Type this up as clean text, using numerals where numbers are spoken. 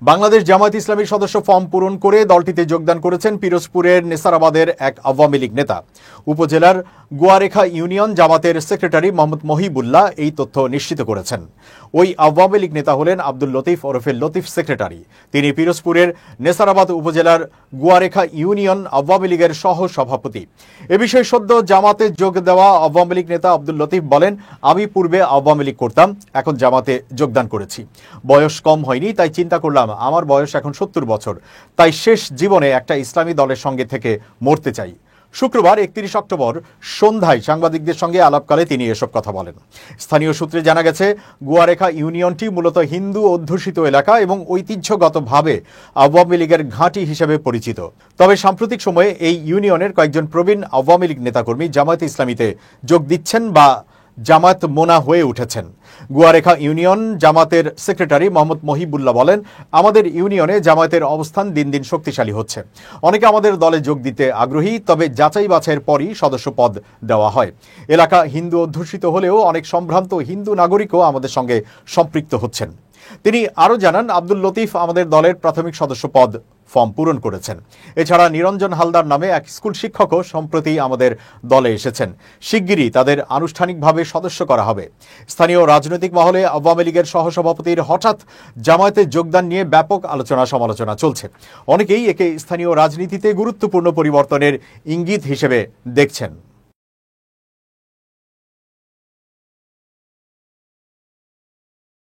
বাংলাদেশ জামায়াত ইসলামীর সদস্য ফর্ম পূরণ করে দলটিতে যোগদান করেছেন পিরোজপুরের নেসারাবাদের এক আওয়ামী লীগ নেতা। উপজেলার গুয়ারেখা ইউনিয়ন জামাতের সেক্রেটারি মোহাম্মদ মহিবুল্লাহ এই তথ্য নিশ্চিত করেছেন। ওই আওয়ামী লীগ নেতা হলেন আব্দুল লতিফ ওরফে লতিফ সেক্রেটারি। তিনি পিরোজপুরের নেসারাবাদ উপজেলার গুয়ারেখা ইউনিয়ন আওয়ামী লীগের সহ সভাপতি। এ বিষয়ে সদ্য জামাতে যোগ দেওয়া আওয়ামী লীগ নেতা আব্দুল লতিফ বলেন, আমি পূর্বে আওয়ামী লীগ করতাম, এখন জামাতে যোগদান করেছি। বয়স কম হয়নি, তাই চিন্তা করলাম আমার বয়স এখন ৭০ বছর, তাই শেষ জীবনে একটা ইসলামী দলের সঙ্গে থেকে মরতে চাই। শুক্রবার ৩১ অক্টোবর সন্ধ্যায় সাংবাদিকদের সঙ্গে আলাপকালে তিনি এসব কথা বলেন। স্থানীয় সূত্রে জানা গেছে, গুয়ারেখা ইউনিয়নটি মূলত হিন্দু অধ্যুষিত এলাকা এবং ঐতিহ্যগতভাবে আওয়ামী লীগের ঘাঁটি হিসেবে পরিচিত। তবে সাম্প্রতিক সময়ে এই ইউনিয়নের কয়েকজন প্রবীণ আওয়ামী লীগ নেতাকর্মী জামায়াত ইসলামীতে যোগ দিচ্ছেন বা জামায়াত মোনা হয়ে উঠেছেন। গুয়ারেখা ইউনিয়ন জামাতের সেক্রেটারি মোহাম্মদ মহিবুল্লাহ বলেন, আমাদের ইউনিয়নে জামায়াতের অবস্থান দিন দিন শক্তিশালী হচ্ছে। অনেকে আমাদের দলে যোগ দিতে আগ্রহী, তবে যাচাই বাছাইয়ের পরই সদস্য পদ দেওয়া হয়। এলাকা হিন্দু অধ্যুষিত হলেও অনেক সম্ভ্রান্ত হিন্দু নাগরিকও আমাদের সঙ্গে সম্পৃক্ত হচ্ছেন। তিনি আরও জানান, আব্দুল লতিফ আমাদের দলের প্রাথমিক সদস্য পদ ফর্ম পূরণ করেছেন। এছাড়া নিরঞ্জন হালদার নামে এক স্কুল শিক্ষকও সম্প্রতি আমাদের দলে এসেছেন। শিগগিরই তাদের আনুষ্ঠানিকভাবে সদস্য করা হবে। স্থানীয় রাজনৈতিক মহলে আওয়ামী লীগের সহসভাপতির হঠাৎ জামায়াতে যোগদান নিয়ে ব্যাপক আলোচনা সমালোচনা চলছে। অনেকেই একে স্থানীয় রাজনীতিতে গুরুত্বপূর্ণ পরিবর্তনের ইঙ্গিত হিসেবে দেখছেন।